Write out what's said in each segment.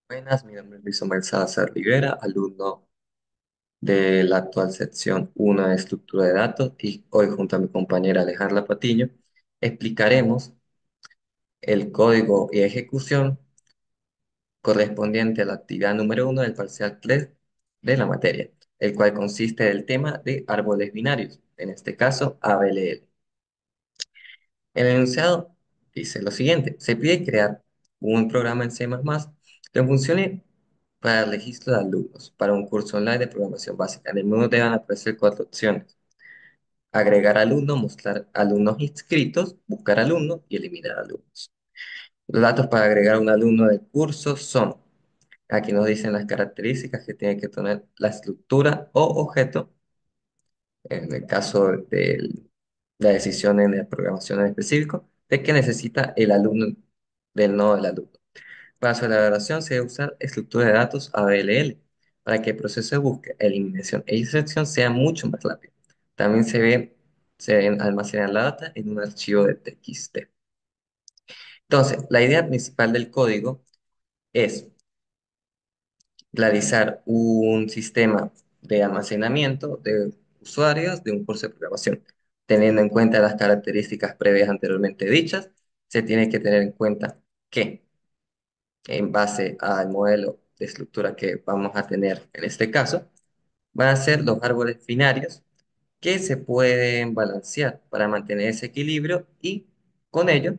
Buenas, mi nombre es Luis Omar Salazar Rivera, alumno de la actual sección 1 de estructura de datos y hoy junto a mi compañera Alejandra Patiño explicaremos el código y ejecución correspondiente a la actividad número 1 del parcial 3 de la materia, el cual consiste del tema de árboles binarios, en este caso ABLL. El enunciado dice lo siguiente: se pide crear un programa en C++ que funcione para el registro de alumnos para un curso online de programación básica. En el menú deben aparecer cuatro opciones: agregar alumnos, mostrar alumnos inscritos, buscar alumnos y eliminar alumnos. Los datos para agregar un alumno del curso son, aquí nos dicen las características que tiene que tener la estructura o objeto, en el caso de la decisión en la programación en específico, de que necesita el alumno del nodo del alumno. Para su elaboración se debe usar estructura de datos ABLL para que el proceso de búsqueda, eliminación e inserción sea mucho más rápido. También se deben almacenar la data en un archivo de TXT. Entonces, la idea principal del código es realizar un sistema de almacenamiento de usuarios de un curso de programación. Teniendo en cuenta las características previas anteriormente dichas, se tiene que tener en cuenta que en base al modelo de estructura que vamos a tener en este caso, van a ser los árboles binarios que se pueden balancear para mantener ese equilibrio y con ello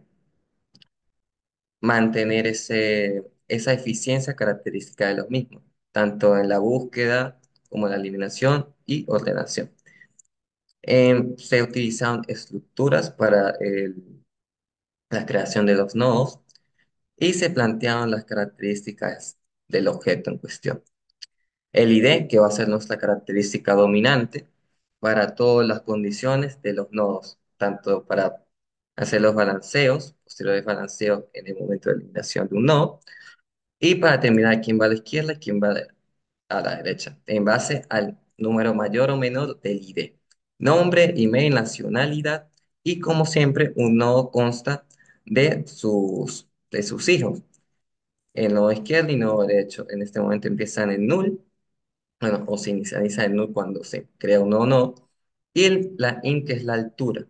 mantener esa eficiencia característica de los mismos, tanto en la búsqueda como en la eliminación y ordenación. Se utilizan estructuras para la creación de los nodos y se plantearon las características del objeto en cuestión. El ID, que va a ser nuestra característica dominante para todas las condiciones de los nodos, tanto para hacer los balanceos, posteriores balanceos en el momento de eliminación de un nodo, y para determinar quién va a la izquierda y quién va a la derecha, en base al número mayor o menor del ID. Nombre, email, nacionalidad, y como siempre, un nodo consta de sus hijos. El nodo izquierdo y nodo derecho en este momento empiezan en null, bueno, o se inicializa el null cuando se crea un nuevo nodo, y la int, que es la altura,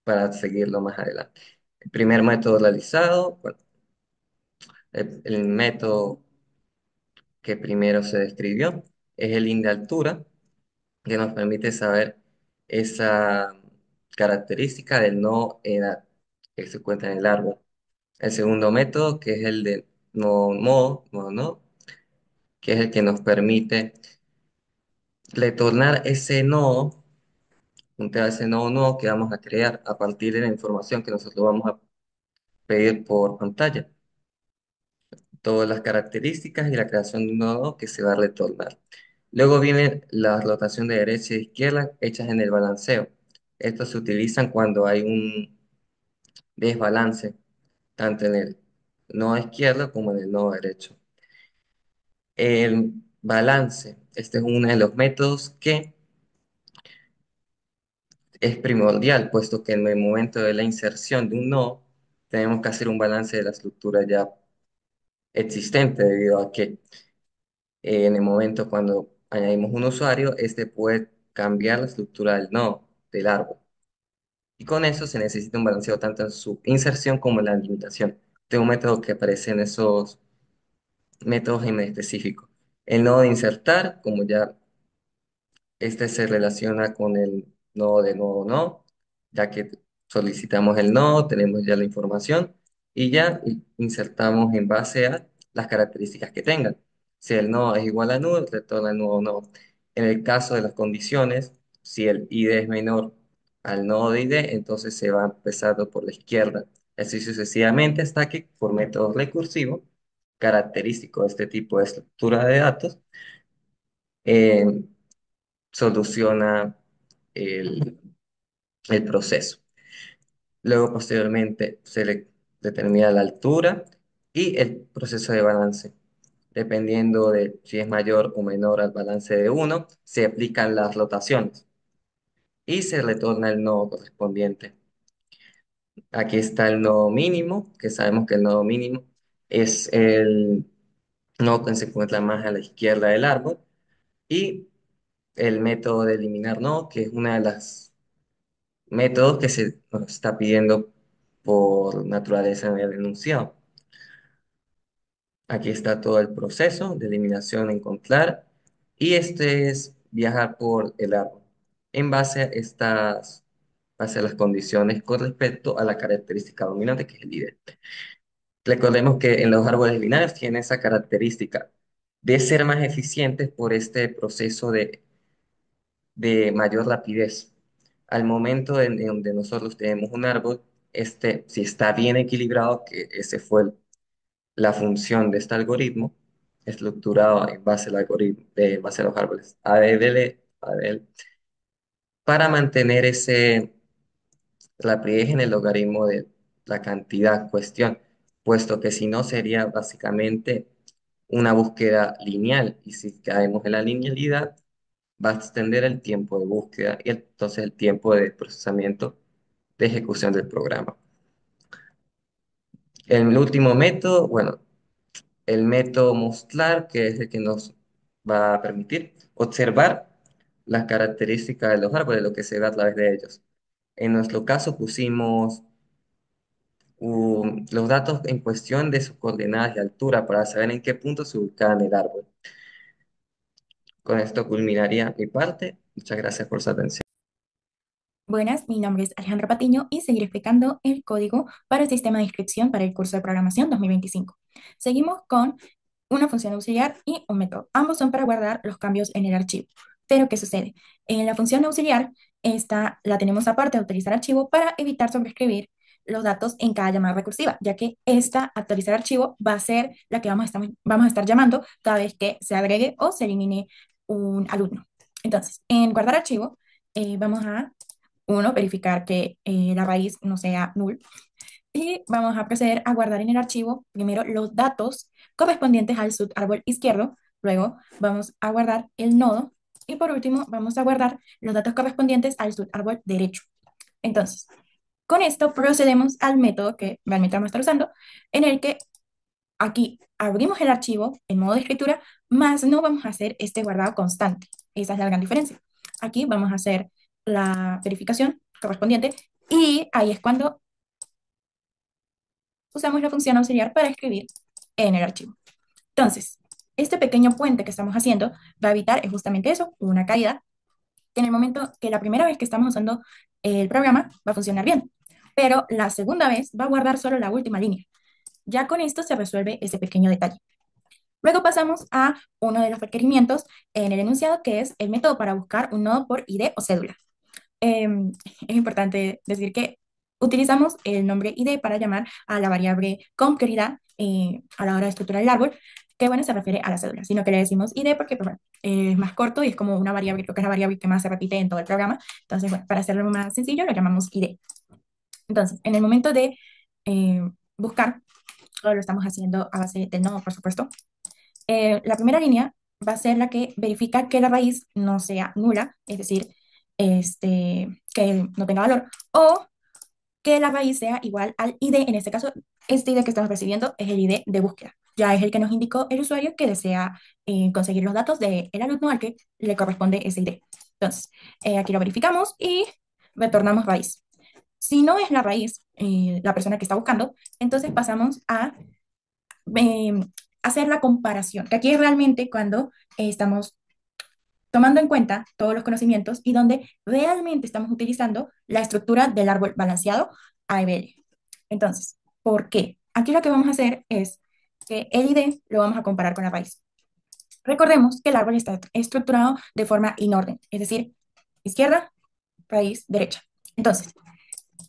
para seguirlo más adelante. El primer método realizado, bueno, el método que primero se describió es el int de altura, que nos permite saber esa característica del nodo edad que se encuentra en el árbol. El segundo método, que es el de nodo nodo, que es el que nos permite retornar ese nodo, juntar ese nodo que vamos a crear a partir de la información que nosotros vamos a pedir por pantalla. Todas las características y la creación de un nodo que se va a retornar. Luego viene la rotación de derecha e izquierda hechas en el balanceo. Estos se utilizan cuando hay un desbalance, tanto en el nodo izquierdo como en el nodo derecho. El balance, este es uno de los métodos que es primordial, puesto que en el momento de la inserción de un nodo, tenemos que hacer un balance de la estructura ya existente, debido a que en el momento cuando añadimos un usuario, este puede cambiar la estructura del nodo, del árbol. Y con eso se necesita un balanceo tanto en su inserción como en la limitación. De un método que aparece en esos métodos en específico. El nodo de insertar, como ya este se relaciona con el nodo de nodo no, ya que solicitamos el nodo, tenemos ya la información y ya insertamos en base a las características que tengan. Si el nodo es igual a null, retorna el nodo no. En el caso de las condiciones, si el ID es menor al nodo de ID, entonces se va empezando por la izquierda, así sucesivamente hasta que por método recursivo, característico de este tipo de estructura de datos, eh, soluciona el, el proceso. Luego, posteriormente, se le determina la altura y el proceso de balance. Dependiendo de si es mayor o menor al balance de uno, se aplican las rotaciones y se retorna el nodo correspondiente. Aquí está el nodo mínimo, que sabemos que el nodo mínimo es el nodo que se encuentra más a la izquierda del árbol, y el método de eliminar nodo, que es una de las métodos que se nos está pidiendo por naturaleza en el enunciado. Aquí está todo el proceso de eliminación, encontrar, y este es viajar por el árbol en base a las condiciones con respecto a la característica dominante que es el ID. Recordemos que en los árboles binarios tiene esa característica de ser más eficientes por este proceso de mayor rapidez. Al momento en donde nosotros tenemos un árbol, si está bien equilibrado, que ese fue la función de este algoritmo, estructurado en base al algoritmo, de base a los árboles ADL, para mantener ese rapidez en el logaritmo de la cantidad en cuestión, puesto que si no sería básicamente una búsqueda lineal, y si caemos en la linealidad, va a extender el tiempo de búsqueda y entonces el tiempo de procesamiento de ejecución del programa. El último método, bueno, el método mostrar, que es el que nos va a permitir observar las características de los árboles, lo que se ve a través de ellos. En nuestro caso pusimos los datos en cuestión de sus coordenadas y altura para saber en qué punto se ubicaba en el árbol. Con esto culminaría mi parte. Muchas gracias por su atención. Buenas, mi nombre es Alejandra Patiño y seguiré explicando el código para el sistema de inscripción para el curso de programación 2025. Seguimos con una función auxiliar y un método. Ambos son para guardar los cambios en el archivo. Pero, ¿qué sucede? En la función auxiliar, esta la tenemos aparte de utilizar archivo para evitar sobreescribir los datos en cada llamada recursiva, ya que esta actualizar archivo va a ser la que vamos a estar llamando cada vez que se agregue o se elimine un alumno. Entonces, en guardar archivo, vamos a uno, verificar que la raíz no sea null. Y vamos a proceder a guardar en el archivo primero los datos correspondientes al subárbol izquierdo. Luego vamos a guardar el nodo. Y por último, vamos a guardar los datos correspondientes al subárbol derecho. Entonces, con esto procedemos al método que realmente vamos a estar usando, en el que aquí abrimos el archivo en modo de escritura, más no vamos a hacer este guardado constante. Esa es la gran diferencia. Aquí vamos a hacer la verificación correspondiente y ahí es cuando usamos la función auxiliar para escribir en el archivo. Entonces, este pequeño puente que estamos haciendo va a evitar justamente eso, una caída, que en el momento que la primera vez que estamos usando el programa va a funcionar bien, pero la segunda vez va a guardar solo la última línea. Ya con esto se resuelve ese pequeño detalle. Luego pasamos a uno de los requerimientos en el enunciado, que es el método para buscar un nodo por ID o cédula. Es importante decir que utilizamos el nombre ID para llamar a la variable con prioridad a la hora de estructurar el árbol, que bueno, se refiere a la cédula, sino que le decimos ID porque pues, bueno, es más corto y es como una variable, creo que es la variable que más se repite en todo el programa. Entonces, bueno, para hacerlo más sencillo, lo llamamos ID. Entonces, en el momento de buscar, todo lo estamos haciendo a base del nodo, por supuesto. La primera línea va a ser la que verifica que la raíz no sea nula, es decir, que no tenga valor, o que la raíz sea igual al ID. En este caso, este ID que estamos recibiendo es el ID de búsqueda. Ya es el que nos indicó el usuario que desea conseguir los datos del alumno al que le corresponde ese ID. Entonces, aquí lo verificamos y retornamos raíz. Si no es la raíz, la persona que está buscando, entonces pasamos a eh, hacer la comparación, que aquí es realmente cuando estamos tomando en cuenta todos los conocimientos y donde realmente estamos utilizando la estructura del árbol balanceado ABL. Entonces, ¿por qué? Aquí lo que vamos a hacer es que el ID lo vamos a comparar con la raíz. Recordemos que el árbol está estructurado de forma inorden, es decir, izquierda, raíz, derecha. Entonces,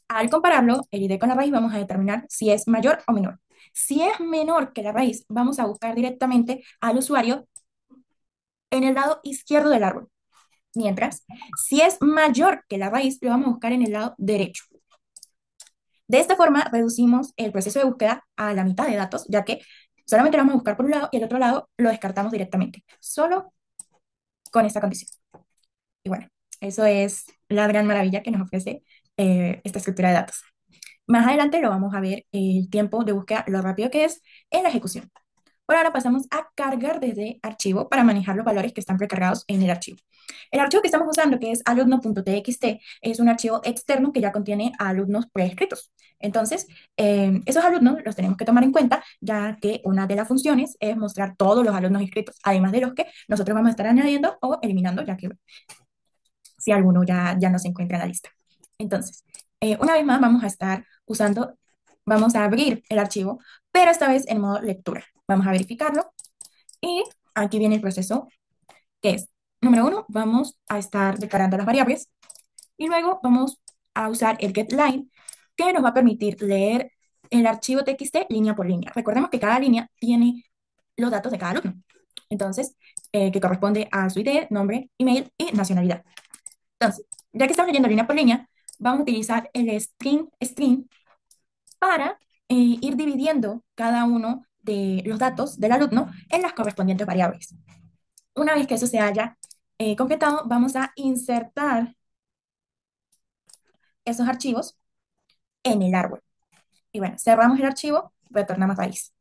al compararlo, el ID con la raíz, vamos a determinar si es mayor o menor. Si es menor que la raíz, vamos a buscar directamente al usuario en el lado izquierdo del árbol. Mientras, si es mayor que la raíz, lo vamos a buscar en el lado derecho. De esta forma, reducimos el proceso de búsqueda a la mitad de datos, ya que solamente lo vamos a buscar por un lado y el otro lado lo descartamos directamente, solo con esta condición. Y bueno, eso es la gran maravilla que nos ofrece esta estructura de datos. Más adelante lo vamos a ver el tiempo de búsqueda, lo rápido que es en la ejecución. Por ahora pasamos a cargar desde archivo para manejar los valores que están precargados en el archivo. El archivo que estamos usando, que es alumno.txt, es un archivo externo que ya contiene alumnos preescritos. Entonces, esos alumnos los tenemos que tomar en cuenta, ya que una de las funciones es mostrar todos los alumnos inscritos, además de los que nosotros vamos a estar añadiendo o eliminando, ya que si alguno ya no se encuentra en la lista. Entonces, una vez más vamos a estar usando, vamos a abrir el archivo, pero esta vez en modo lectura. Vamos a verificarlo y aquí viene el proceso que es, número uno, vamos a estar declarando las variables y luego vamos a usar el getLine que nos va a permitir leer el archivo TXT línea por línea. Recordemos que cada línea tiene los datos de cada alumno. Entonces, que corresponde a su ID, nombre, email y nacionalidad. Entonces, ya que estamos leyendo línea por línea, vamos a utilizar el string para ir dividiendo cada uno de los datos del alumno en las correspondientes variables. Una vez que eso se haya completado, vamos a insertar esos archivos en el árbol. Y bueno, cerramos el archivo, retornamos raíz.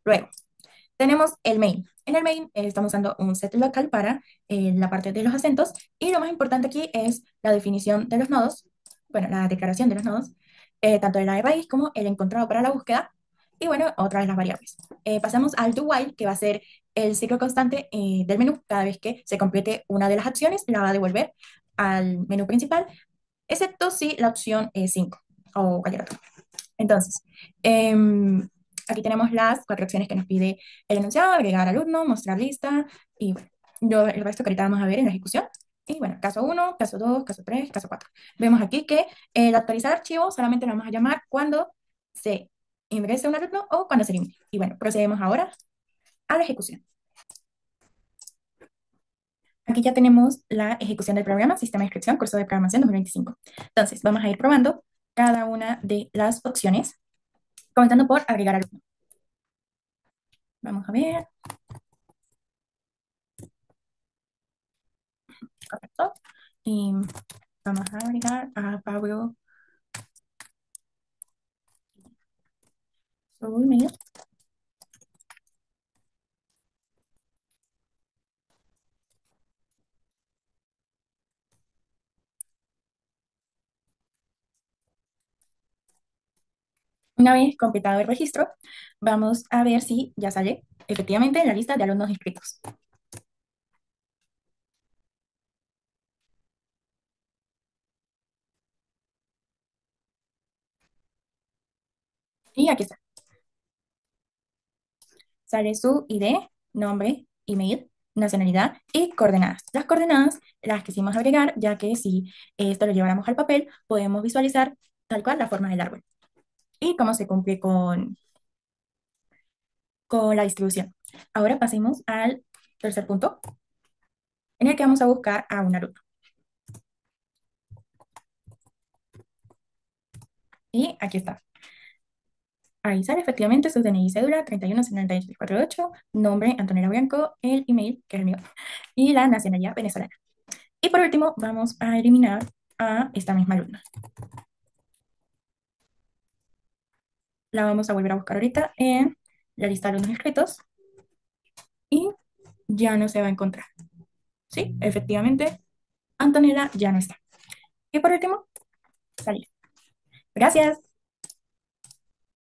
Luego, tenemos el main. En el main estamos usando un set local para la parte de los acentos y lo más importante aquí es la definición de los nodos, bueno, la declaración de los nodos, tanto de la de raíz como el encontrado para la búsqueda y bueno, otra de las variables. Pasamos al do while, que va a ser el ciclo constante del menú. Cada vez que se complete una de las acciones, la va a devolver al menú principal, excepto si la opción es 5 o cualquier otra. Entonces, aquí tenemos las cuatro opciones que nos pide el enunciado: agregar alumno, mostrar lista, y bueno, el resto que ahorita vamos a ver en la ejecución. Y bueno, caso uno, caso 2, caso 3, caso 4. Vemos aquí que el actualizar archivo solamente lo vamos a llamar cuando se ingrese un alumno o cuando se elimine. Y bueno, procedemos ahora a la ejecución. Aquí ya tenemos la ejecución del programa, Sistema de Inscripción, Curso de Programación 2025. Entonces, vamos a ir probando cada una de las opciones, comenzando por agregar alumno. Vamos a ver. Correcto. Y vamos a agregar a Pablo su email. Una vez completado el registro, vamos a ver si ya sale efectivamente en la lista de alumnos inscritos. Y aquí está. Sale su ID, nombre, email, nacionalidad y coordenadas. Las coordenadas las quisimos agregar, ya que si esto lo lleváramos al papel, podemos visualizar tal cual la forma del árbol y cómo se cumple con la distribución. Ahora pasemos al tercer punto, en el que vamos a buscar a un alumno. Y aquí está. Ahí sale efectivamente su DNI y cédula 3178348, nombre Antonella Bianco, el email, que es el mío, y la nacionalidad venezolana. Y por último, vamos a eliminar a esta misma alumna. La vamos a volver a buscar ahorita en la lista de alumnos inscritos y ya no se va a encontrar. Sí, efectivamente, Antonella ya no está. Y por último, salir. Gracias.